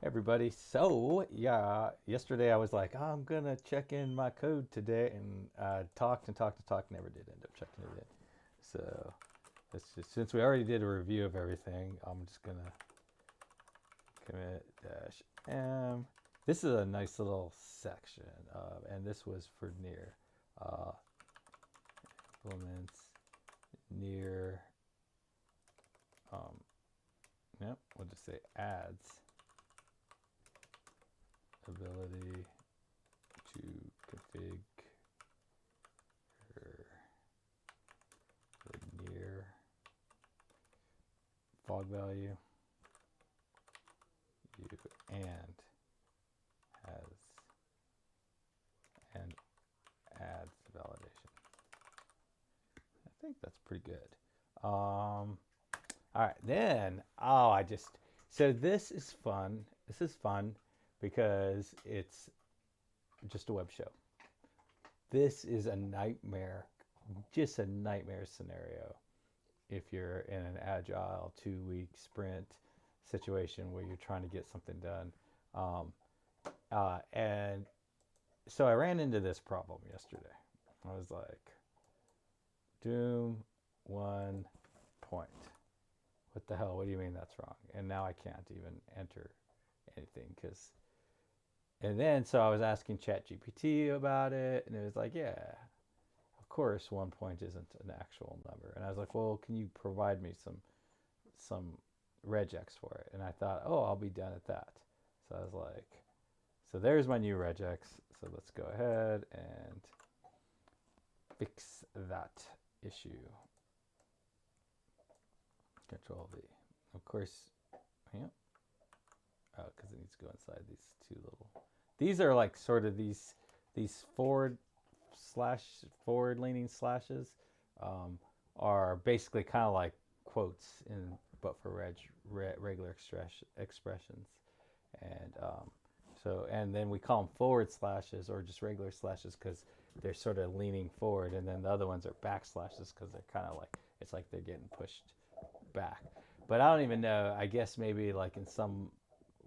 Everybody. So, yeah, yesterday I was like, oh, I'm going to check in my code today and talked and talked and talked, never did end up checking it in. So, let's just, since we already did a review of everything, I'm just going to commit dash m. This is a nice little section, and this was for near. Uh, implements near, yep, we'll just say adds ability to configure the near fog value you has and adds validation. I think that's pretty good. All right, then so this is fun. This is fun because it's just a web show. This is a nightmare, just a nightmare scenario if you're in an agile 2 week sprint situation where you're trying to get something done. And so I ran into this problem yesterday. I was like, Doom 1 point. What the hell? What do you mean that's wrong? And now I can't even enter anything because. And then so I was asking ChatGPT about it, and it was like, yeah, of course 1 point isn't an actual number. And I was like, well, can you provide me some regex for it? And I thought, oh, I'll be done at that. So I was like, so there's my new regex. So let's go ahead and fix that issue. Control V. Of course, yeah. Oh, because it needs to go inside these two little. These are like sort of these forward leaning slashes are basically kind of like quotes but for regular expressions, and and then we call them forward slashes or just regular slashes because they're sort of leaning forward, and then the other ones are backslashes because they're kind of like it's like they're getting pushed back. But I don't even know. I guess maybe like in some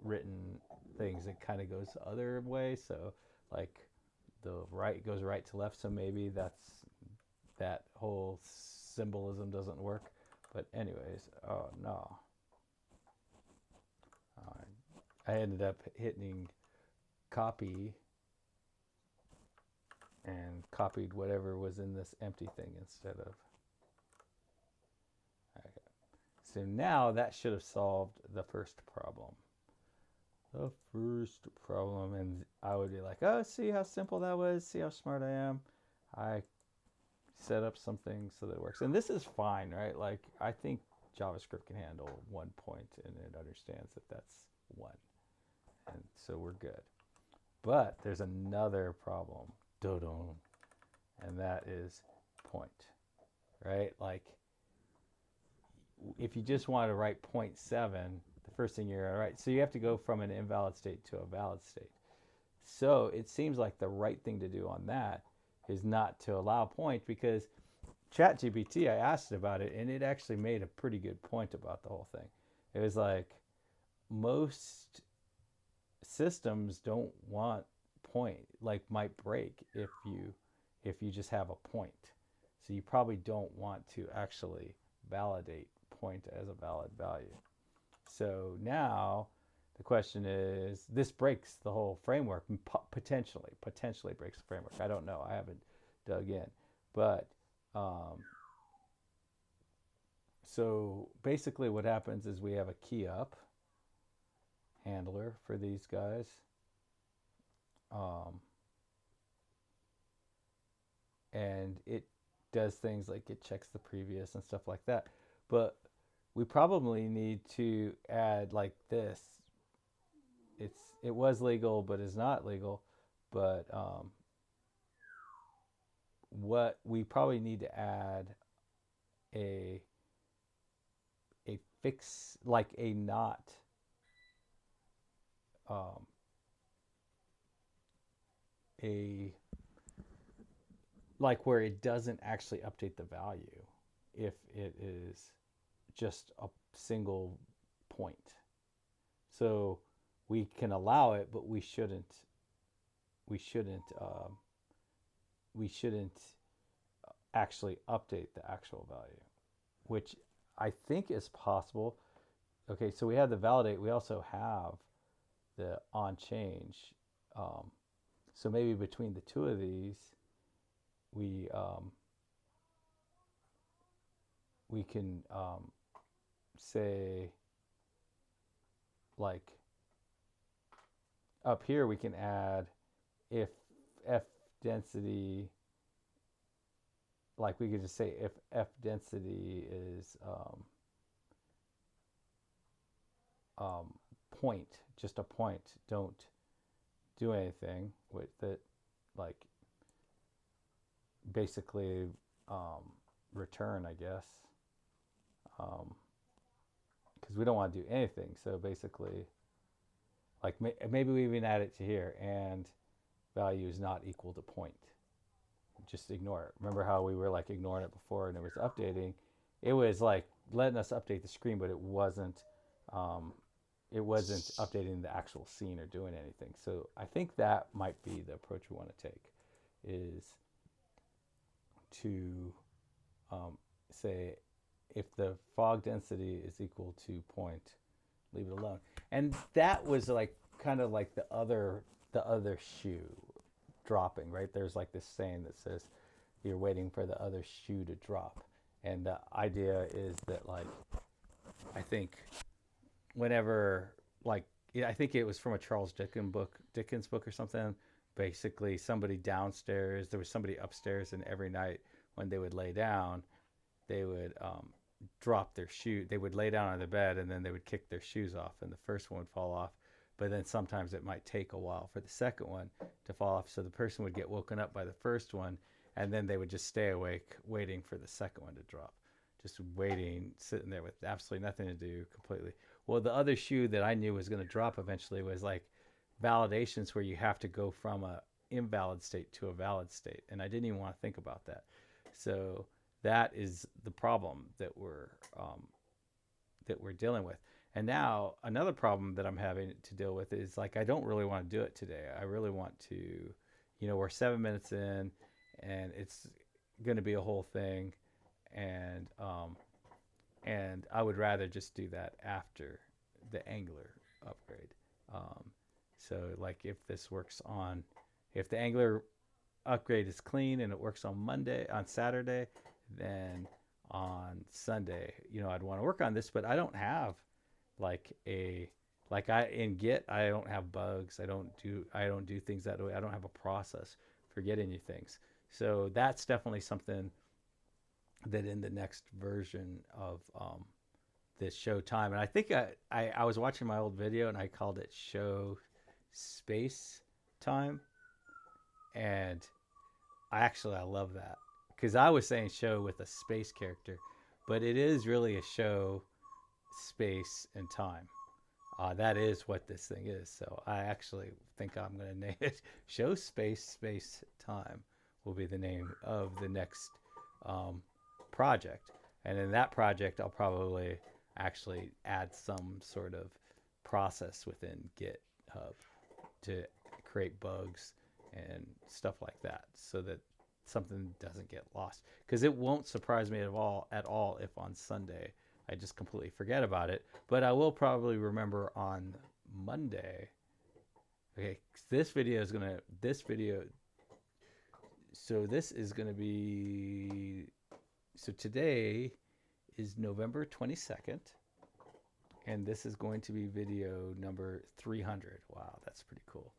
written things it kind of goes the other way. So like the right goes right to left. So maybe that whole symbolism doesn't work. But anyways, oh no. I ended up hitting copy and copied whatever was in this empty thing instead of. Okay. So now that should have solved the first problem. And I would be like, oh, see how simple that was? See how smart I am? I set up something so that it works. And this is fine, right? Like, I think JavaScript can handle 1 point and it understands that that's one. And so we're good. But there's another problem, and that is point, right? Like, if you just want to write 0.7, the first thing you're going to write, so you have to go from an invalid state to a valid state. So it seems like the right thing to do on that is not to allow point, because ChatGPT, I asked it about it, and it actually made a pretty good point about the whole thing. It was like, most systems don't want point, like might break if you just have a point. So you probably don't want to actually validate point as a valid value. So now the question is, this breaks the whole framework, potentially breaks the framework. I don't know. I haven't dug in. But so basically what happens is we have a key up handler for these guys. And it does things like it checks the previous and stuff like that. But we probably need to add like this. It was legal, but is not legal. But what we probably need to add a fix, like a not a like where it doesn't actually update the value if it is just a single point. So we can allow it, but we shouldn't. We shouldn't. We shouldn't actually update the actual value, which I think is possible. Okay, so we have the validate. We also have the on change. So maybe between the two of these, we can say, like, up here we can add if f density, like we could just say if f density is point, just a point, don't do anything with it, like basically return, I guess, because we don't want to do anything. So basically, like maybe we even add it to here, and value is not equal to point. Just ignore it. Remember how we were like ignoring it before and it was updating? It was like letting us update the screen, but it wasn't updating the actual scene or doing anything. So I think that might be the approach we want to take, is to say if the fog density is equal to point, leave it alone. And that was like kind of like the other shoe dropping, right? There's like this saying that says you're waiting for the other shoe to drop. And the idea is that, like, I think whenever, like, I think it was from a Charles Dickens book or something. Basically, somebody downstairs, there was somebody upstairs, and every night when they would lay down, they would drop their shoe. They would lay down on the bed, and then they would kick their shoes off, and the first one would fall off. But then sometimes it might take a while for the second one to fall off. So the person would get woken up by the first one, and then they would just stay awake waiting for the second one to drop. Just waiting, sitting there with absolutely nothing to do, completely. Well, the other shoe that I knew was going to drop eventually was like validations, where you have to go from a invalid state to a valid state. And I didn't even want to think about that. So that is the problem that we're dealing with. And now another problem that I'm having to deal with is, like, I don't really want to do it today. I really want to, we're 7 minutes in, and it's going to be a whole thing, and I would rather just do that after the Angular upgrade. So like if the Angular upgrade is clean and it works on Saturday, then on Sunday, I'd want to work on this, but I don't have in Git, I don't have bugs. I don't do things that way. I don't have a process for getting new things. So that's definitely something that in the next version of this show time, and I think I was watching my old video and I called it show space time, and I love that, because I was saying show with a space character, but it is really a show space and time. That is what this thing is. So I actually think I'm going to name it show space time will be the name of the next project. And in that project, I'll probably actually add some sort of process within GitHub to create bugs and stuff like that, so that something doesn't get lost. Because it won't surprise me at all if on Sunday I just completely forget about it. But I will probably remember on Monday. Okay, this is going to be, so today is November 22nd, and this is going to be video number 300. Wow, that's pretty cool.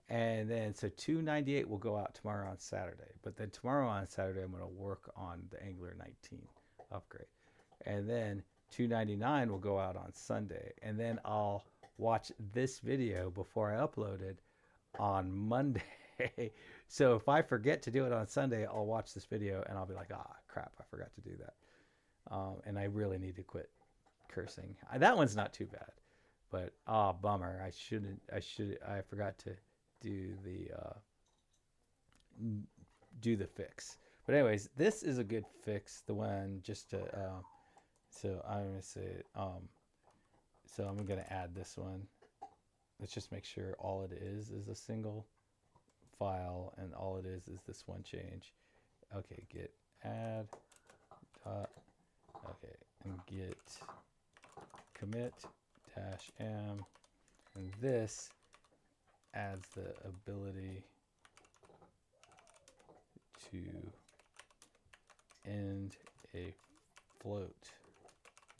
And then, so 298 will go out tomorrow on Saturday. But then tomorrow on Saturday, I'm going to work on the Angular 19 upgrade. And then 299 will go out on Sunday. And then I'll watch this video before I upload it on Monday. So if I forget to do it on Sunday, I'll watch this video and I'll be like, crap, I forgot to do that. And I really need to quit cursing. That one's not too bad. But, bummer. I forgot to do the fix. But anyways, this is a good fix. The one just to, so I'm going to say, so I'm going to add this one. let's just make sure all it is a single file, and all it is this one change. Okay, git add dot, okay, and git commit dash m, and this adds the ability to end a float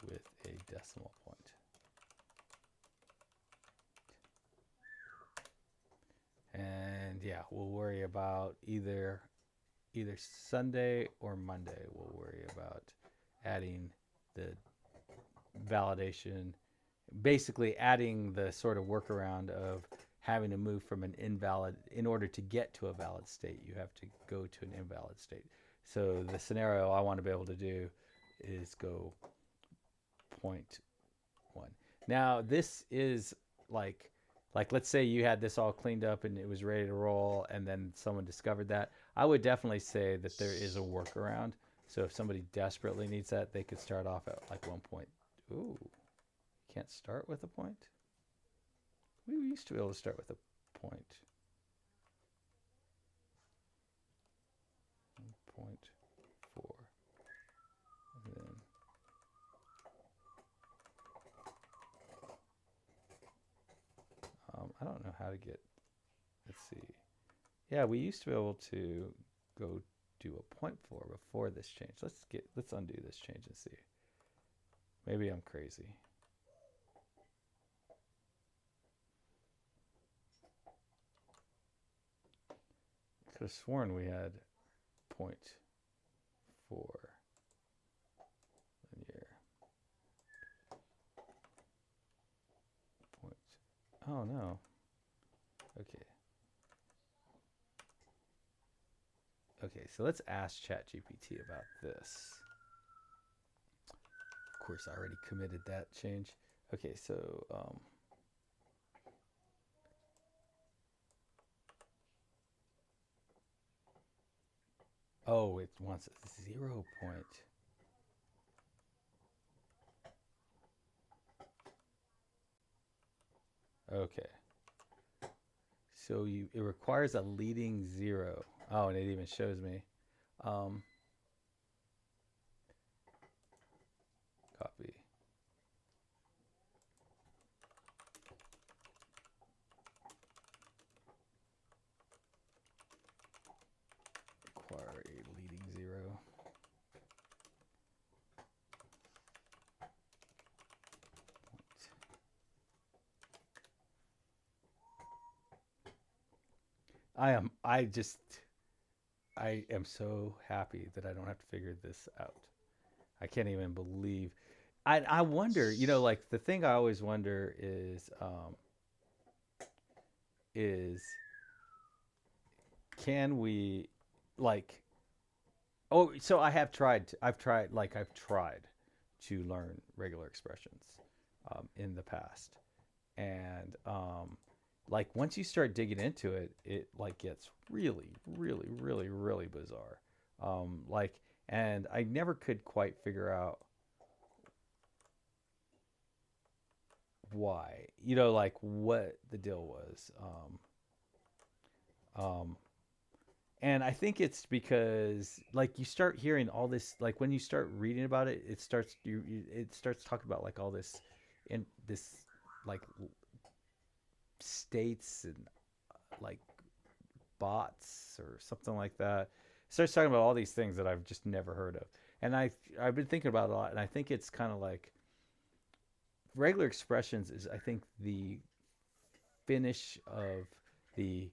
with a decimal point. And yeah, we'll worry about either Sunday or Monday. We'll worry about adding the validation, basically adding the sort of workaround of having to move from an invalid, in order to get to a valid state, you have to go to an invalid state. So the scenario I want to be able to do is go 0.1. Now this is like let's say you had this all cleaned up and it was ready to roll, and then someone discovered that. I would definitely say that there is a workaround. So if somebody desperately needs that, they could start off at like 1 point. Ooh, can't start with a point? We used to be able to start with a point. 1.4. And then I don't know how to get, let's see. Yeah, we used to be able to go do a 0.4 before this change. Let's undo this change and see. Maybe I'm crazy. I could have sworn we had 0.4 linear. Point. Oh no. Okay. Okay, so let's ask ChatGPT about this. Of course, I already committed that change. Okay, so oh, it wants a 0 point. Okay. So it requires a leading 0. Oh, and it even shows me. Copy. Require a leading 0. I am so happy that I don't have to figure this out. I can't even believe. I wonder, like the thing I always wonder is can we, like, oh, so I've tried to learn regular expressions in the past. And like once you start digging into it, it like gets really, really, really, really bizarre. Like, and I never could quite figure out why, like what the deal was. Um, and I think it's because like you start hearing all this, like when you start reading about it, it starts talking about like all this in this like states and like bots or something like that. It starts talking about all these things that I've just never heard of, and I've been thinking about it a lot, and I think it's kind of like regular expressions is, I think, the finish of the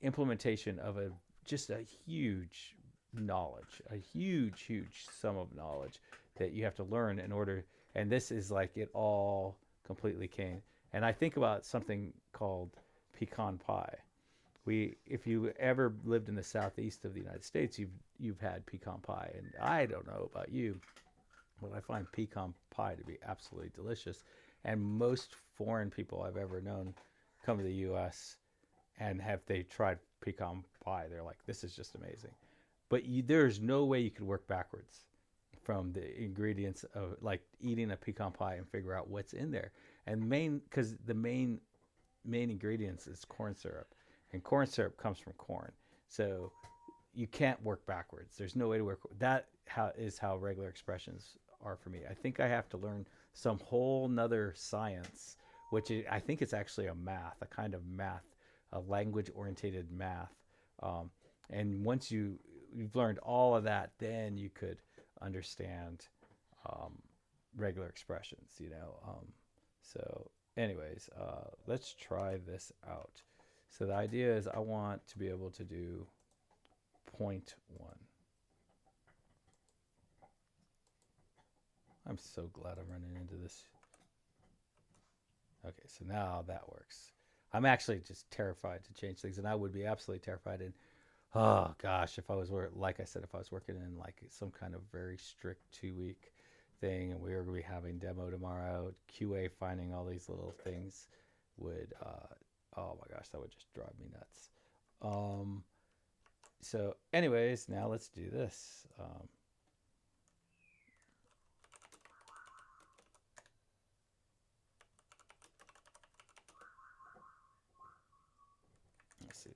implementation of a just a huge knowledge, a huge sum of knowledge that you have to learn in order. And this is like it all completely came. And I think about something called pecan pie. If you ever lived in the southeast of the United States, you've had pecan pie, and I don't know about you, but I find pecan pie to be absolutely delicious. And most foreign people I've ever known come to the U.S. and have they tried pecan pie, they're like, this is just amazing. But there's no way you could work backwards from the ingredients of like eating a pecan pie and figure out what's in there. and because the main ingredients is corn syrup, and corn syrup comes from corn. So you can't work backwards. There's no way to work that. How regular expressions are for me. I think I have to learn some whole nother science, which I think it's actually a kind of math, a language orientated math. Um, and once you've learned all of that, then you could understand um, regular expressions. So anyways, let's try this out. So the idea is I want to be able to do 0.1. I'm so glad I'm running into this. Okay, so now that works. I'm actually just terrified to change things, and I would be absolutely terrified. And oh gosh, if I was like I said, if I was working in like some kind of very strict 2 week thing, and we were going to be having demo tomorrow, QA finding all these little things would, oh my gosh, that would just drive me nuts. So, anyways, now let's do this. Let's see.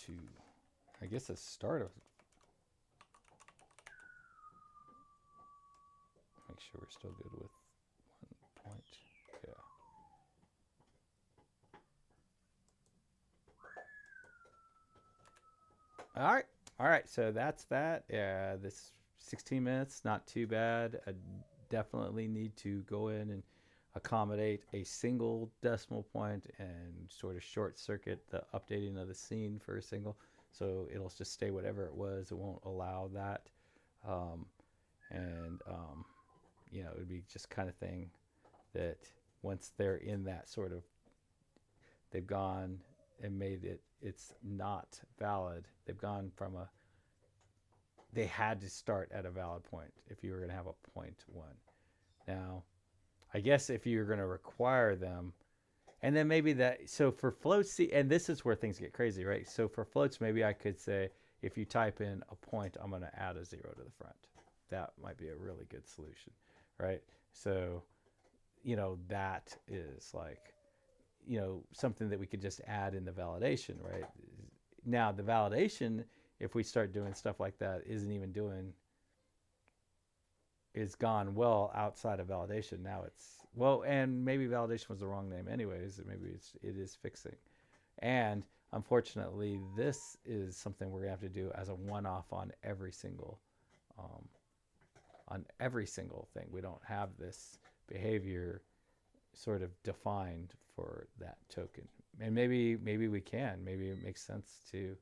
To, I guess the start of. Make sure we're still good with 1 point. Yeah. All right. All right. So that's that. Yeah, this 16 minutes, not too bad. I definitely need to go in and accommodate a single decimal point and sort of short circuit the updating of the scene for a single. So it'll just stay whatever it was. It won't allow that. Um, and, it would be just kind of thing that once they're in that sort of, they've gone and made it's not valid. They've gone from they had to start at a valid point if you were going to have a 0.1. Now, I guess if you're going to require them, and then maybe that, so for floats, and this is where things get crazy, right? So for floats, maybe I could say, if you type in a point, I'm going to add a 0 to the front. That might be a really good solution, right? So, that is like, something that we could just add in the validation, right? Now, the validation, if we start doing stuff like that, is gone well outside of validation. Now and maybe validation was the wrong name anyways. Maybe it is fixing. And unfortunately, this is something we're gonna have to do as a one-off on every single thing. We don't have this behavior sort of defined for that token. And maybe we can. Maybe it makes sense to,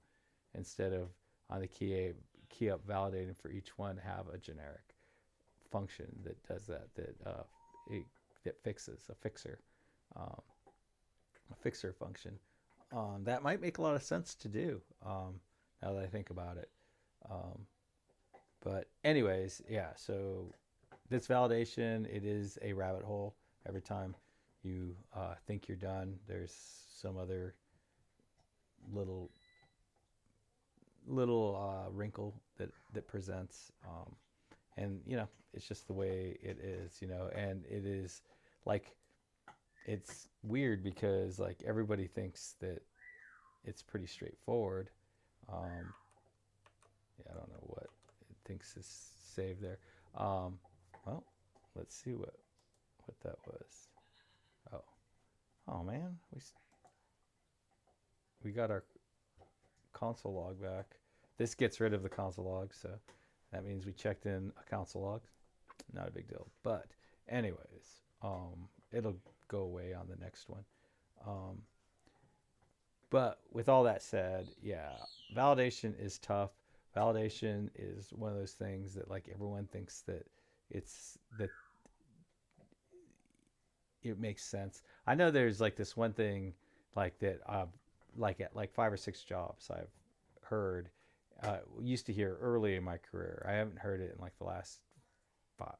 instead of on the key up validating for each one, have a generic function that does that fixes a fixer function. That might make a lot of sense to do, now that I think about it. But anyways, yeah. So this validation, it is a rabbit hole. Every time you think you're done, there's some other little wrinkle that presents, and it's just the way it is, and it is like, it's weird because like everybody thinks that it's pretty straightforward. Yeah, I don't know what it thinks is saved there. Well, let's see what that was. Oh man, we got our console log back. This gets rid of the console log, so that means we checked in a console log. Not a big deal. But anyways, it'll go away on the next one. But with all that said, yeah, validation is tough. Validation is one of those things that like everyone thinks that that it makes sense. I know there's like this one thing like that, like at like 5 or 6 jobs I've heard, used to hear early in my career. I haven't heard it in like the last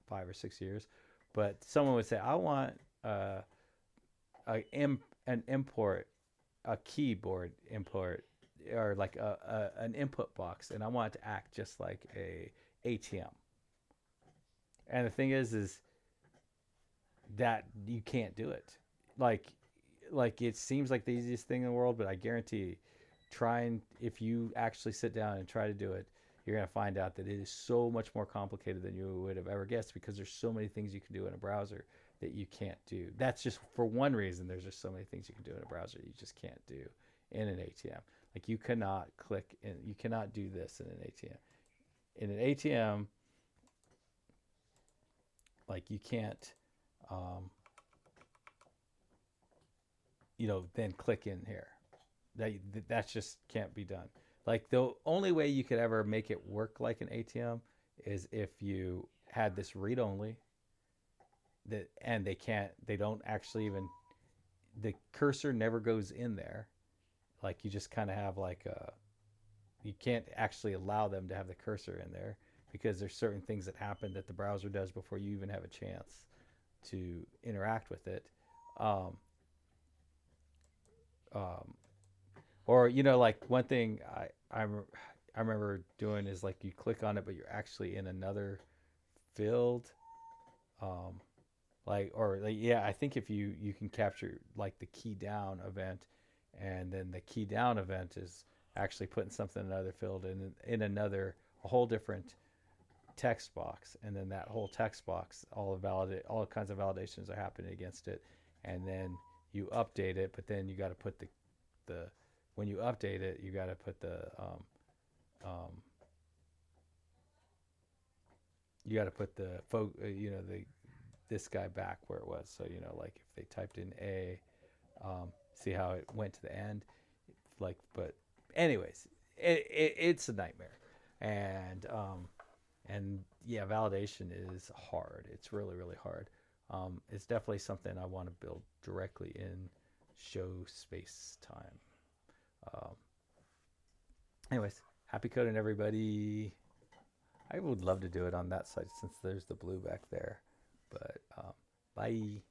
5 or 6 years, but someone would say, I want an import, a keyboard import, or like an input box, and I want it to act just like a ATM. And the thing is that you can't do it. Like it seems like the easiest thing in the world, but I guarantee, if you actually sit down and try to do it, you're going to find out that it is so much more complicated than you would have ever guessed, because there's so many things you can do in a browser that you can't do. That's just for one reason. There's just so many things you can do in a browser you just can't do in an ATM. Like you cannot click and you cannot do this in an ATM. In an ATM, like you can't, um, then click in here. That just can't be done. Like the only way you could ever make it work like an ATM is if you had this read only, and they don't actually even, the cursor never goes in there. Like you just kind of have you can't actually allow them to have the cursor in there, because there's certain things that happen that the browser does before you even have a chance to interact with it. Um, um, or like one thing I remember doing is like you click on it, but you're actually in another field. Um, yeah, I think if you can capture like the key down event, and then the key down event is actually putting something in another field, and in another, a whole different text box, and then that whole text box, all kinds of validations are happening against it, and then you update it, but then you got to put the when you update it, you got to put um, the this guy back where it was. So like if they typed in A, see how it went to the end, like. But anyways, it's a nightmare, and yeah, validation is hard. It's really really hard. It's definitely something I want to build directly in show space time. Um, anyways, happy coding, everybody. I would love to do it on that side since there's the blue back there. But bye.